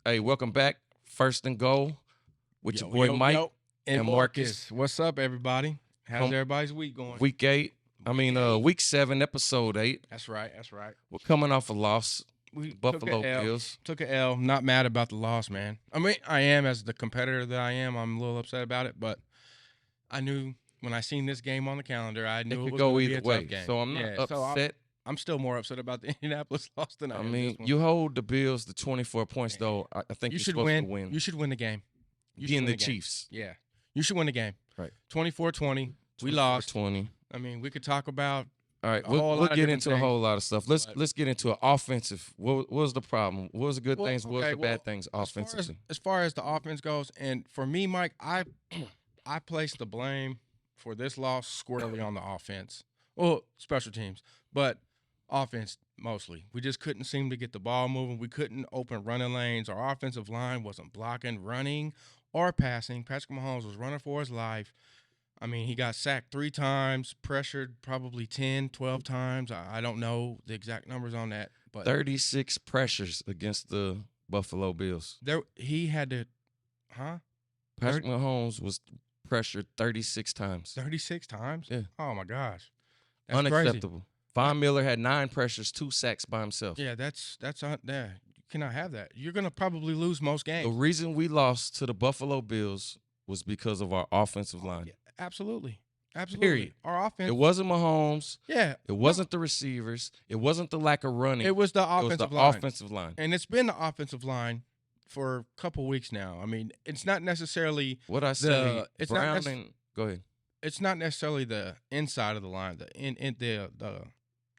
Hey, welcome back. First and Goal with your boy Mike and and Marcus. What's up, everybody? How's Come- everybody's week going? Week 8. Week 7, episode 8. That's right. That's right. We're coming off a loss. We Buffalo Bills. Took a L. Not mad about the loss, man. I mean, I am as the competitor that I am. I'm a little upset about it, but I knew when I seen this game on the calendar, I knew It it could was go going to be either a way. tough game. So I'm not Yeah, so upset. I'm still more upset about the Indianapolis loss than I am this one. You hold the Bills to 24 points, though. I think You you're should supposed win. to win. You should win the game. You should Being win the game. Chiefs. Yeah. You should win the game. Right. 24-20. We lost. 20. I mean, we could talk about All right, a whole we'll lot of get different into a things, whole lot of stuff. Let's get into it. Offensive. What was the problem? What was the good Well, things? What was okay, the well, bad things offensively? As far as the offense goes, and for me, Mike, I place the blame for this loss squarely on the offense. Well, special teams, but offense mostly. We just couldn't seem to get the ball moving. We couldn't open running lanes. Our offensive line wasn't blocking, running, or passing. Patrick Mahomes was running for his life. I mean, he got sacked 3 times, pressured probably 10, 12 times. I don't know the exact numbers on that, but 36 pressures against the Buffalo Bills. he had to, Patrick Mahomes was pressured 36 times. 36 times? Yeah. Oh, my gosh. That's Unacceptable. Von Miller had 9 pressures, 2 sacks by himself. Crazy. Yeah, that's you cannot have that. You're going to probably lose most games. The reason we lost to the Buffalo Bills was because of our offensive line. Yeah, absolutely. Absolutely. Period. Our offense. It wasn't Mahomes. Yeah. It wasn't the receivers. It wasn't the lack of running. It was the It was offensive the line. offensive line. And it's been the offensive line for a couple weeks now. I mean, it's not necessarily What I say, it's Brown not nec- and go ahead. it's not necessarily the inside of the line, the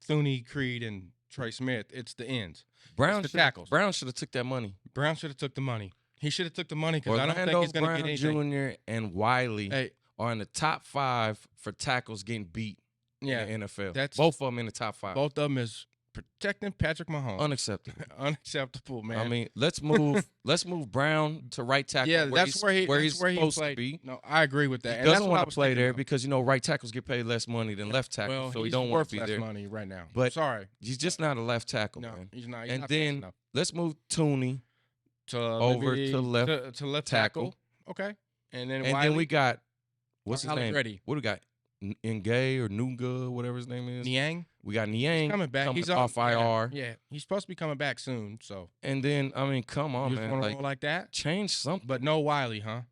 Thuney, Creed, and Trey Smith. It's the ends. Brown the should tackles. Brown should have took that money. Brown should have took the money. He should have took the money because I don't think Orlando he's going to Brown get anything. Jr. and Wiley Hey, are in the top 5 for tackles getting beat yeah, in the NFL. that's- Both of them in the top 5. both of them is protecting Patrick Mahomes. Unacceptable. Unacceptable, man. I mean, let's move Brown to right tackle. yeah, where that's where he's supposed played. to be. No, I agree with that. He And that's doesn't what I want was to play thinking there about. because right tackles get paid less money than left tackles, Well, so he he's don't want worth to be less there. money right now. But sorry, he's just not a left tackle, no, man. he's not. He's And not fast then enough. let's move Tooney to over maybe to left to left tackle. Okay, and then and Wiley, then we got what's his name? Ready. What do we got? Ngay or Nunga, whatever his name is. Niang. We got Niang Coming back. He's off IR. Yeah, he's supposed to be coming back soon. So And then come on, you just man, want to roll like that, change something. but no Wiley, huh?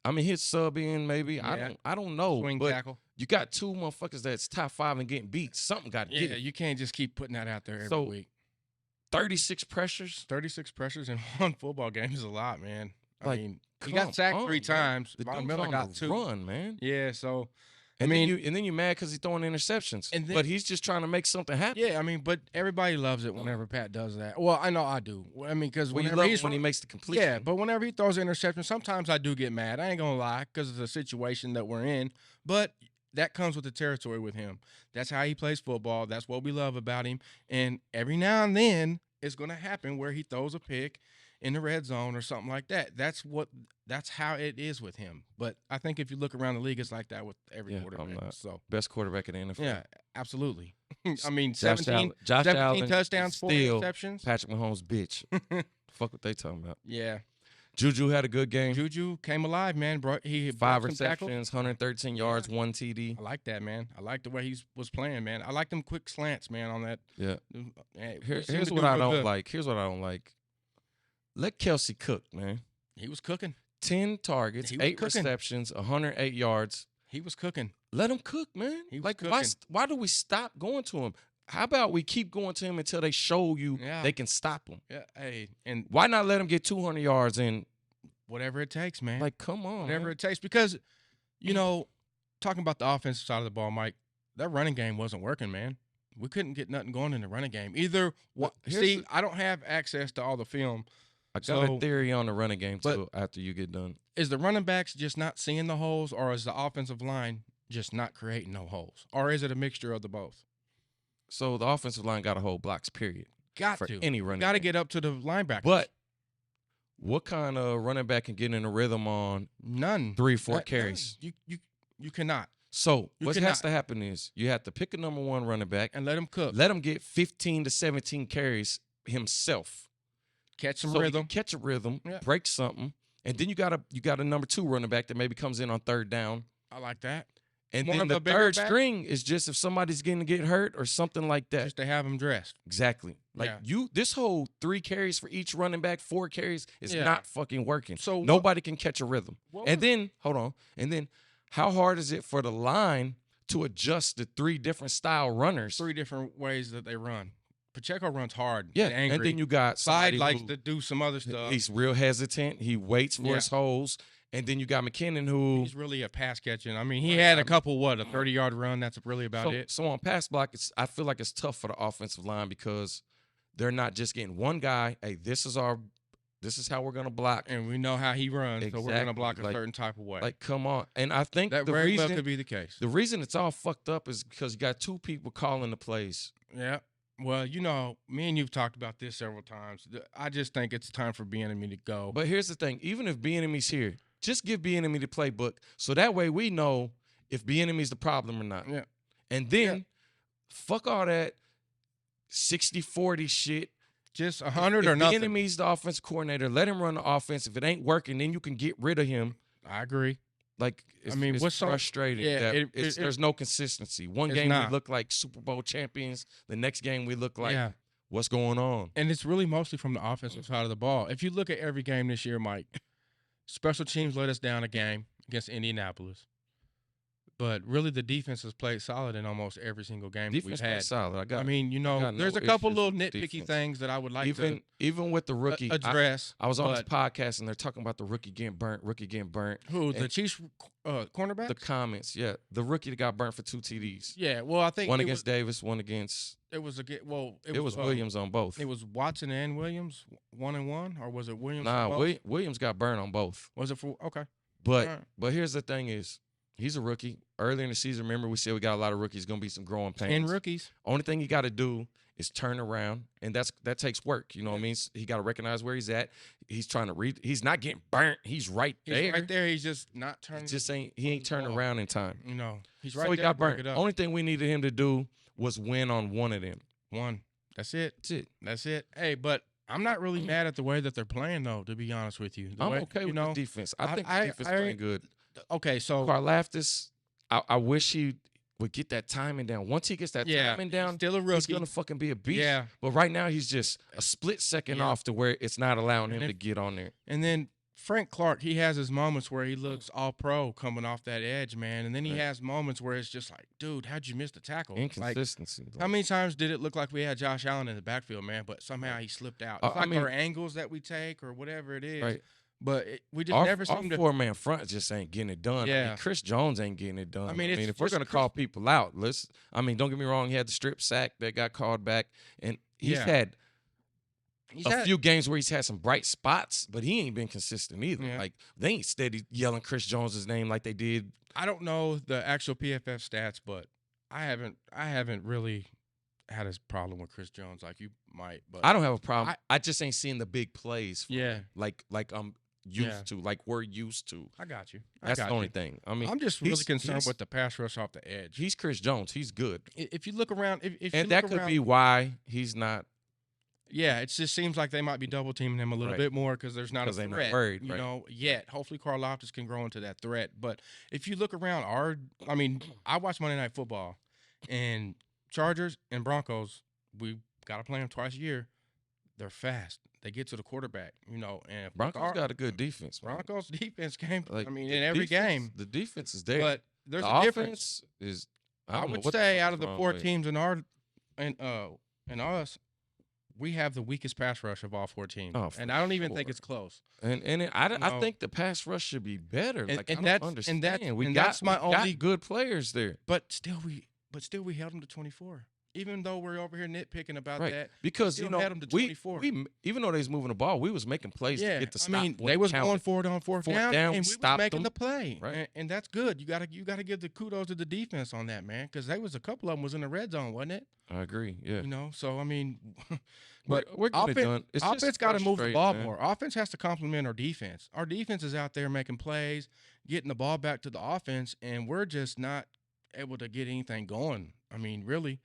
I mean, his sub in maybe. Yeah. I don't know. Swing but tackle. you got 2 motherfuckers that's top 5 and getting beat. Something got to Yeah, get it. you can't just keep putting that out there every So, week. 36 pressures. 36 pressures in one football game is a lot, man. I Like, mean, he come got sacked on, 3 man. times. The Von dude's Miller on got the 2. run, man. Yeah, so And I mean, then you mad because he's throwing interceptions. And then- but he's just trying to make something happen. yeah, I mean, but everybody loves it whenever Pat does that. Well, I know I do. I mean, because Well, you whenever love he's when he makes the completion. yeah, but whenever he throws an interception, sometimes I do get mad. I ain't gonna lie, because of the situation that we're in. But that comes with the territory with him. That's how he plays football. That's what we love about him. And every now and then, it's gonna happen where he throws a pick in the red zone or something like that. That's how it is with him. But I think if you look around the league, it's like that with every Yeah, I'm quarterback. not. So Best quarterback in the NFL. yeah, absolutely. I mean, Josh 17 Allen touchdowns, 4 still interceptions. Patrick Mahomes, bitch. Fuck what they talking about. Yeah. Juju had a good game. Juju came alive, man. He 5 broke some tackles. receptions, 113 yards, 1 TD. I like that, man. I like the way he was playing, man. I like them quick slants, man, on that. Yeah. Hey, we Here's seem to what do I real don't good. like. Here's what I don't like. Let Kelsey cook, man. He was cooking. 10 targets, He was 8 cooking. receptions, 108 yards. He was cooking. Let him cook, man. He was Like, cooking. why do we stop going to him? How about we keep going to him until they show you Yeah. they can stop him? Yeah, hey, and Why not let him get 200 yards and, whatever it takes, man. like, come on, whatever man. it takes. Because, you know, talking about the offensive side of the ball, Mike, that running game wasn't working, man. We couldn't get nothing going in the running game. Either here's I don't have access to all the film. I got So- a theory on the running game, but- too, after you get done. Is the running backs just not seeing the holes, or is the offensive line just not creating no holes? Or is it a mixture of the both? So the offensive line got to hold blocks, period. Got for to. any running Got to game. get up to the linebackers. But what kind of running back can get in a rhythm on none. 3-4 None. carries? You cannot. So You what cannot. has to happen is you have to pick a number 1 running back And let him cook. let him get 15 to 17 carries himself. catch some so he rhythm. can catch a rhythm, Yeah. break something, and then you got a number 2 running back that maybe comes in on third down. I like that. And More then of the a bigger third back? string is just if somebody's going to get hurt or something like that. Just to have him dressed. Exactly. Like Yeah. this whole 3 carries for each running back, 4 carries is Yeah. not fucking working. So what- nobody can catch a rhythm. what And was- then hold on. And then how hard is it for the line to adjust the 3 different style runners? 3 different ways that they run. Pacheco runs hard. Yeah. And angry. And then you got Side somebody likes who- to do some other stuff. He's real hesitant. He waits for Yeah. his holes. And then you got McKinnon who He's really a pass catching. I mean, he had a couple, a 30-yard run. That's really about it. So on pass block, I feel like it's tough for the offensive line because they're not just getting one guy. Hey, this is how we're gonna block. And we know how he runs, so we're going to Exactly. block a Like- certain type of way. Like, come on. And I think that the very reason well could be the case. the reason it's all fucked up is because you got 2 people calling the plays. Yeah. Well, me and you've talked about this several times. I just think it's time for Bieniemy to go. But here's the thing: even if Bieniemy's here, just give Bieniemy the playbook, so that way we know if Bieniemy's the problem or not. Yeah. And then fuck all that 60-40 shit. Just 100 or nothing. Bieniemy's the offense coordinator. Let him run the offense. If it ain't working, then you can get rid of him. I agree. Like, it's, what's it's frustrating that there's no consistency. One it's game not. we look like Super Bowl champions. The next game we look like, Yeah. what's going on? And it's really mostly from the offensive side of the ball. If you look at every game this year, Mike, special teams let us down a game against Indianapolis. But really, the defense has played solid in almost every single game that we've Defense had. plays solid. I mean, got there's no a couple issues little with nitpicky defense. things that I would like even with the to rookie, address. I was on this but podcast and they're talking about the rookie getting burnt. Who, the and Chiefs cornerback? The comments, yeah, the rookie that got burnt for 2 TDs. Yeah, well, I think One against Davis, one against. it was It was uh, Williams on both. It was Watson and Williams, 1-1, or was it Williams? Nah, for both? Williams got burned on both. Was it for okay? But Alright. but here's the thing: is he's a rookie. Early in the season, remember we said we got a lot of rookies. Going to be some growing pains. 10 rookies. Only thing he got to do is turn around, and that takes work. You know what I mean? He got to recognize where he's at. He's trying to read. He's not getting burnt. He's right He's there. right there. He's just not turning. He ain't turning ball. around in time. He's right So he there. got to break burnt. it up. Only thing we needed him to do was win on one of them. One. That's it. That's it. That's it. Hey, but I'm not really mad at the way that they're playing, though. To be honest with you, I'm okay with the defense. I think the defense playing good. Okay, so Karlaftis, I wish he would get that timing down. Once he gets that timing down, still a he's rookie. gonna fucking be a beast. Yeah. But right now he's just a split second Yeah. off to where it's not allowing him And to get on there. And then Frank Clark, he has his moments where he looks all pro coming off that edge, man. And then he Right. has moments where it's just like, dude, how'd you miss the tackle? Like, Inconsistency. how many times did it look like we had Josh Allen in the backfield, man, but somehow he slipped out? It's I like mean- our angles that we take or whatever it is. Right. But we just Our, never our seem to. 4-man front just ain't getting it done. I mean, Yeah. Chris Jones ain't getting it done. I mean, it's if we're just gonna call people out, don't get me wrong. He had the strip sack that got called back, and he's Yeah. had He's a had- few games where he's had some bright spots, but he ain't been consistent either. Yeah. Like they ain't steady yelling Chris Jones's name like they did. I don't know the actual PFF stats, but I haven't really had a problem with Chris Jones like you might. But I don't have a problem. I just ain't seeing the big plays. From yeah, him, like I'm used Yeah. to, like we're used to. I got you. I That's the got only you. thing. I mean, I'm just really he's- concerned he's- with the pass rush off the edge. he's Chris Jones. He's good, If you look around, if you and look that could around, be why he's not. yeah, it just seems like they might be double teaming him a little Right. bit more because there's not a 'Cause they're threat, not worried, you right. know, yet. Hopefully, Carl Loftus can grow into that threat. But if you look around, I watch Monday Night Football, and Chargers and Broncos, we gotta play them twice a year. They're fast. They get to the quarterback, and if Broncos got a good defense. man. Broncos defense came. Like, I mean, the in every defense- game, the defense is there. but there's the a offense difference. is. I don't know would what say fuck out is of the wrong 4 with it. teams and us, we have the weakest pass rush of all 4 teams, Oh, for and I don't even sure. think it's close. I know. think the pass rush should be better. And- Like and I that's- don't and understand. that's- we and got that's my we got only- good players there. But still, we held them to 24. Even though we're over here nitpicking about Right. that, Because still you know had 'em to we 24. even though they was moving the ball, we was making plays to yeah, get the I stop. mean, when they it was counted. going forward on fourth down, down, and we was stopped making them. the play, Right. and that's good. You gotta give the kudos to the defense on that, man, because there was a couple of them was in the red zone, wasn't it? I agree. Yeah. So I mean, but we're getting it offense, done. It's just offense got to move the frustrating, ball man. more. Offense has to complement our defense. Our defense is out there making plays, getting the ball back to the offense, and we're just not able to get anything going. I mean, really,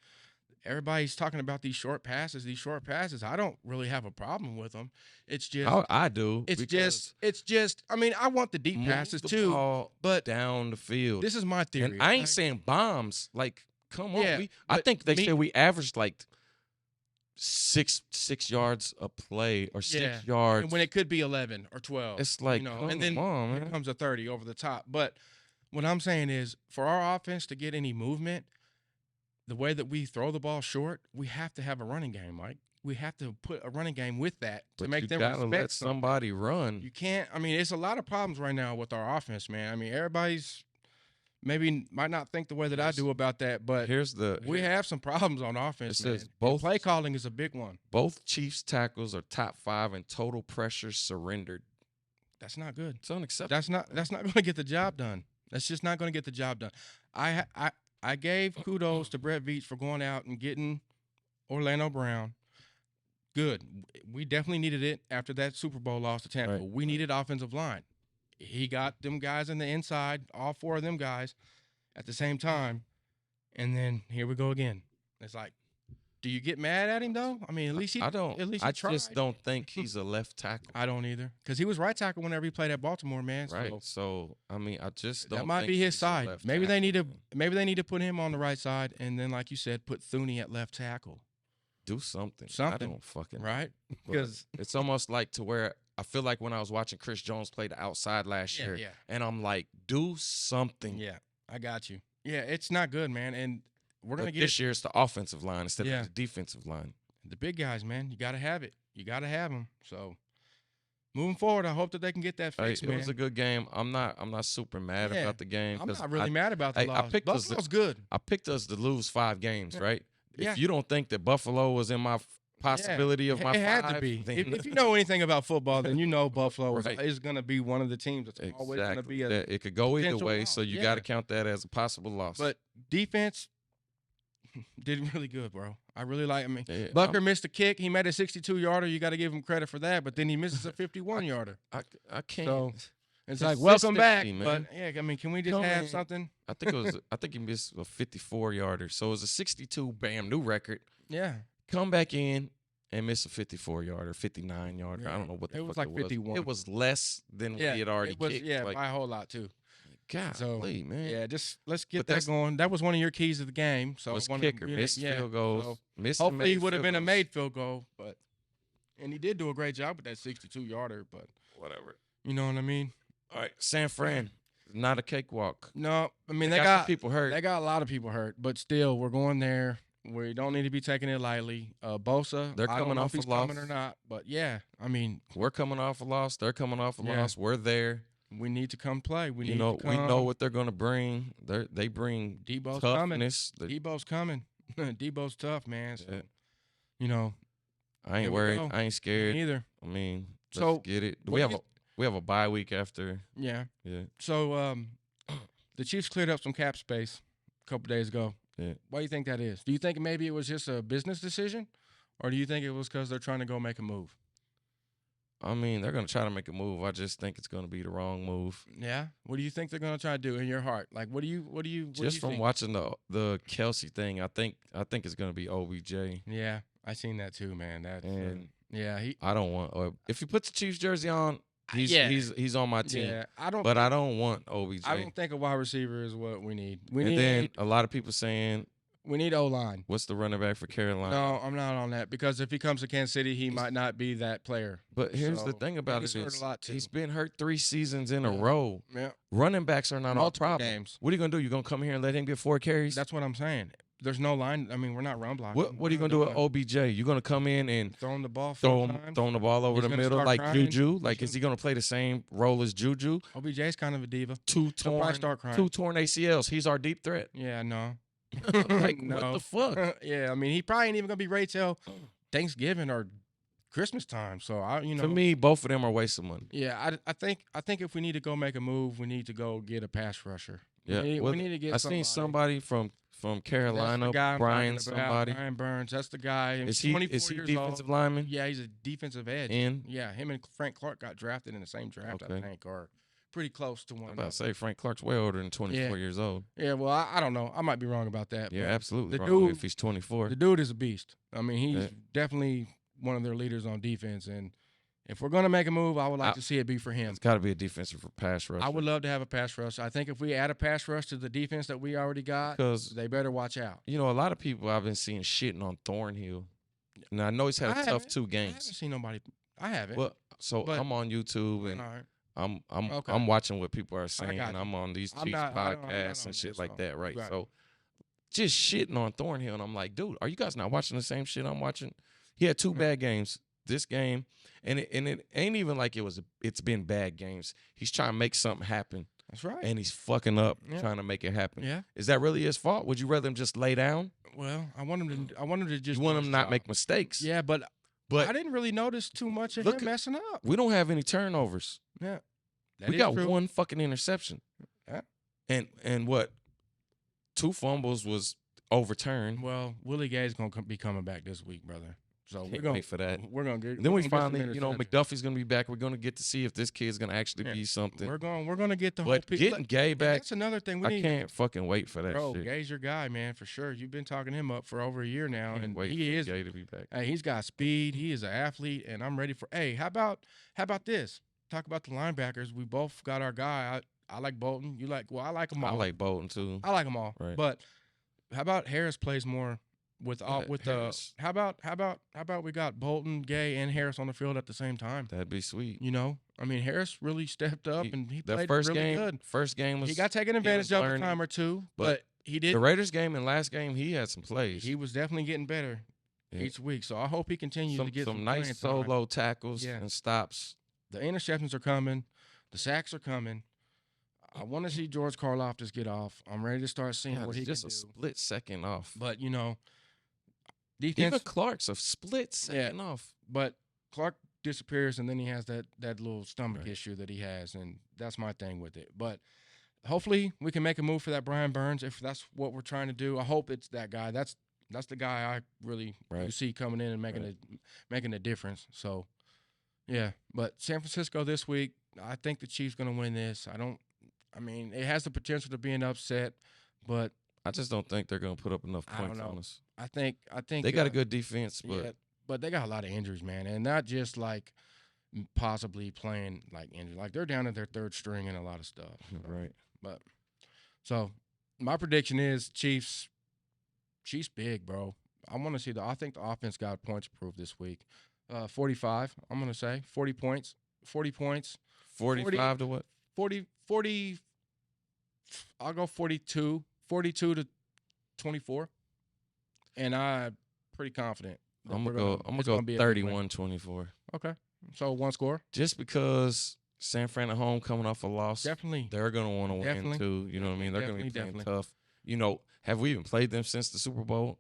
everybody's talking about these short passes. These short passes, I don't really have a problem with them. It's just, I do. it's just. I mean, I want the deep move passes the too. ball But down the field. this is my theory. And I ain't okay? saying bombs. Like, come on. Yeah, I but think they me- said we averaged like six yards a play or Yeah, 6 yards. and when it could be 11 or 12. It's like, and come then on, here man. comes a 30 over the top. But what I'm saying is, for our offense to get any movement, the way that we throw the ball short, we have to have a running game, Mike. We have to put a running game with that to But make you them gotta respect let something. somebody run. You can't. I mean, it's a lot of problems right now with our offense, man. I mean, everybody's maybe might not think the way that I do about that, but Here's the we have some problems on offense. It Man. says And both- play calling is a big one. both Chiefs tackles are top 5 in total pressure surrendered. That's not good. It's unacceptable. That's not going to get the job done. That's just not going to get the job done. I gave kudos to Brett Veach for going out and getting Orlando Brown. Good. We definitely needed it after that Super Bowl loss to Tampa. Right. We needed offensive line. He got them guys in the inside, all 4 of them guys at the same time. And then here we go again. It's like, do you get mad at him though? I mean, at least he I don't. At least he I tried. just don't think he's a left tackle. I don't either, because he was right tackle whenever he played at Baltimore, man. Right. So So I mean, I just don't. that might think be his he's a side. left Maybe they tackle. need to put him on the right side, and then, like you said, put Thuney at left tackle, do something. I Something. don't fucking. right? But Because it's almost like to where I feel like when I was watching Chris Jones play the outside last year, yeah, and I'm like, do something. yeah, I got you. Yeah, it's not good, man, and we're gonna But get this year it's the offensive line instead Yeah. of the defensive line. the big guys, man. You got to have it. You got to have them. So moving forward, I hope that they can get that Hey, fixed, it man. was a good game. I'm not super mad Yeah. about the game. I'm 'cause not really mad about the I loss. picked us Buffalo's good. I picked us to lose 5 games, Yeah. right? Yeah. If you don't think that Buffalo was in my possibility of my it had 5, to be. then If you know anything about football, then you know Buffalo Right. is going to be one of the teams that's always going to exactly. be a. That it could go either potential way, loss. so you Yeah. got to count that as a possible loss. But defense did really good, bro. I really like. I mean, Yeah, Bucker missed a kick. He made a 62-yarder. You got to give him credit for that. But then he misses a 51-yarder. I can't. So it's like, welcome back. Consistency, But man. yeah, I mean, can we just Come have in. something? I think he missed a 54-yarder. So it was a 62, bam, new record. Yeah. Come back in and miss a 54-yarder, 59-yarder. Yeah. I don't know what the It fuck was like 51. It was less than Yeah. we had already It was, kicked. yeah, Like, by a whole lot too. golly, man. Yeah, just let's get But that that's- going. That was one of your keys of the game. So I was wanna kicker, really- missed yeah, field goals, so missed and hopefully, he made would have field been a goals. made field goal, and he did do a great job with that 62-yarder. But Whatever. you know what I mean? All right, San Fran, not a cakewalk. No, I mean They they got some got people hurt. They got a lot of people hurt, but still, we're going there. We don't need to be taking it lightly. Bosa, They're I don't coming know off if he's a loss. coming or not, but yeah, I mean, We're coming off a loss. They're coming off a Yeah. loss. We're there. we need to come play. We You need know, to we come. know what they're gonna bring. They bring Debo's coming. toughness. Debo's coming. Debo's tough, man. So, Yeah. you know, I Here ain't we worried. go. I ain't scared. neither. I mean, let's So, get it. what We do have you- we have a bye week after. Yeah. Yeah. So, the Chiefs cleared up some cap space a couple days ago. Yeah. Why do you think that is? Do you think maybe it was just a business decision, or do you think it was because they're trying to go make a move? I mean, they're gonna try to make a move. I just think it's gonna be the wrong move. Yeah. What do you think they're gonna try to do in your heart? Like, what do you Just from think? watching the Kelsey thing, I think it's gonna be OBJ. Yeah, I seen that too, man. That's And yeah, he I don't want. If he puts the Chiefs jersey on, he's yeah. he's on my team. yeah. I don't. But I don't want OBJ. I don't think a wide receiver is what we need. We and need then a lot of people saying, we need O line. "What's the running back for Carolina?" No, I'm not on that because if he comes to Kansas City, he might not be that player. But here's the So, thing about he's it hurt is a lot, too. he's been hurt 3 seasons in a Yeah. row. Yeah, Running backs are not our multiple problem. games. What are you gonna do? You gonna come here and let him get 4 carries? That's what I'm saying. There's no line. I mean, we're not run blocking. What are you gonna do with OBJ? You gonna come in and Throwing the ball throwing 4 times? the ball over He's the gonna middle start like crying. Juju? Like, He's is he gonna play the same role as Juju? OBJ's kind of a diva. Two He'll probably torn, start crying. 2 torn ACLs. He's our deep threat. Yeah, no. Like, no. what the fuck? Yeah, I mean, he probably ain't even gonna be ready till Thanksgiving or Christmas time. So For me, both of them are waste of money. yeah, I think if we need to go make a move, we need to go get a pass rusher. Yeah, we well, need to get. I seen somebody from That's the Carolina, guy I'm Brian talking about, somebody. Brian Burns. That's the guy. Is he 24 is he years defensive old. lineman? Yeah, he's a defensive edge. In? Yeah, him and Frank Clark got drafted in the same draft, I Okay. think, or pretty close to one I'm another. about to say Frank Clark's way older than 24 years old. Yeah, well, I don't know. I might be wrong about that. Yeah, but absolutely the wrong dude- if he's 24. The dude is a beast. I mean, he's Yeah. definitely one of their leaders on defense. And if we're gonna make a move, I would like I- to see it be for him. It's got to be a defensive pass rush. I would love to have a pass rush. I think if we add a pass rush to the defense that we already got, because they better watch out. you know a lot of people I've been seeing shitting on Thornhill. Now I know he's had a tough haven't- 2 I haven't games. seen nobody. I haven't. Well, so But- I'm on YouTube and All right. I'm Okay. I'm watching what people are saying. got you. I'm on these I'm Chiefs not- I'm not podcasts on and shit there, like so- that, right? right. So just shitting on Thornhill, and I'm like, dude, are you guys not watching the same shit I'm watching? He had 2 bad games this game, and it ain't even like it's been bad games. He's trying to make something happen, That's right. and he's fucking up Yeah. trying to make it happen. yeah. Is that really his fault? Would you rather him just lay down? Well, I want him to. I want him to just. You want do him his not job. make mistakes? Yeah, but But I didn't really notice too much of Look him at- messing up. we don't have any turnovers. Yeah. That We is got true. 1 fucking interception. Yeah. And what? 2 fumbles was overturned. Well, Willie Gay's gonna be coming back this week, brother. So we're Can't gonna wait for that. We're gonna get. And then we're we gonna get some finally, interceptions. McDuffie's gonna be back. We're gonna get to see if this kid's gonna actually Yeah. be something. We're gonna get the whole. But getting Gay and back, That's another thing we I need. can't fucking wait for that Bro, shit. Gay's your guy, man, for sure. You've been talking him up for over a year now, Can't and wait he for is. Gay to be back. Hey, he's got speed. He is an athlete, and I'm ready for. Hey, how about this? Talk about the linebackers. We both got our guy. I like Bolton. You like? Well, I like them all. I like Bolton too. I like them all. Right. But how about Harris plays more with all Yeah, with Harris. the? How about we got Bolton, Gay, and Harris on the field at the same time? That'd be sweet. You know, I mean, Harris really stepped up and he The played first really game, good. first game was He got taken advantage of a learning, time or two, but but he did. the Raiders game and last game. He had some plays. He was definitely getting better Yeah. each week. So I hope he continues some to get some some nice playing time. solo tackles Yeah. and stops. The interceptions are coming. The sacks are coming. I want to see George Karlaftis get off. I'm ready to start seeing God, what he just can a do. split second off. But you know, Even defense. Clark's a split second off. But Clark disappears, and then he has that little stomach Right. issue that he has, and that's my thing with it. But hopefully, we can make a move for that Brian Burns if that's what we're trying to do. I hope it's that guy. That's the guy I really Right. you see coming in and making Right. making a difference. So, yeah. But San Francisco this week, I think the Chiefs going to win this. I mean, it has the potential to be an upset, but I just don't think they're gonna put up enough I don't points know. on us. I think They got a good defense, but yeah, but they got a lot of injuries, man, and not just like possibly playing like injured. Like they're down to their third string and a lot of stuff. right. But so my prediction is Chiefs big, bro. I want to see I think the offense got points approved this week. 45. I'm gonna say 40 points. 40 points. 45 to what? 40. I'll go 42. 42 to 24. And I'm pretty confident. that I'm we're gonna it's go be a big win. 31-24. Okay. So one score. Just because San Fran at home coming off a loss, Definitely. they're gonna want to win Definitely. too. You know what I mean? They're gonna be playing Definitely. tough. You know, have we even played them since the Super Bowl?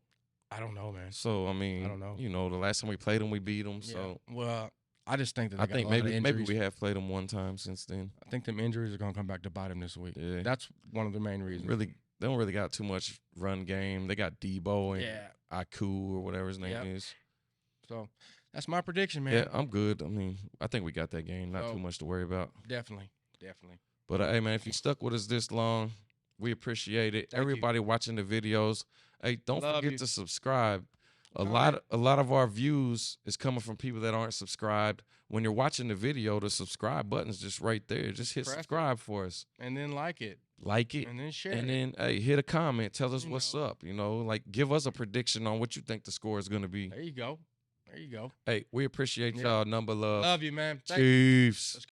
I don't know, man. So I mean, don't know. You know, the last time we played them, we beat them. Yeah. So Well, I just think that they I got think a lot of maybe injuries. we have played them one time since then. I think them injuries are gonna come back to bite them this week. Yeah. That's one of the main reasons. Really, they don't really got too much run game. They got Debo and Yeah. Aku or whatever his name Yep. is. So that's my prediction, man. Yeah, I'm good. I mean, I think we got that game. Not So- too much to worry about. Definitely. But hey, man, if you stuck with us this long, we appreciate it. Thank you. Everybody watching the videos, hey, don't Love forget you. to subscribe. A All lot of our views is coming from people that aren't subscribed. When you're watching the video, the subscribe button's just right there. Just hit Press it. subscribe for us. And then like it. Like it. And then share And it. then, hey, hit a comment. Tell us You what's know. up. You know, like give us a prediction on what you think the score is going to be. There you go. Hey, we appreciate Yeah. y'all. Number love. Love you, man. Thank you. Chiefs.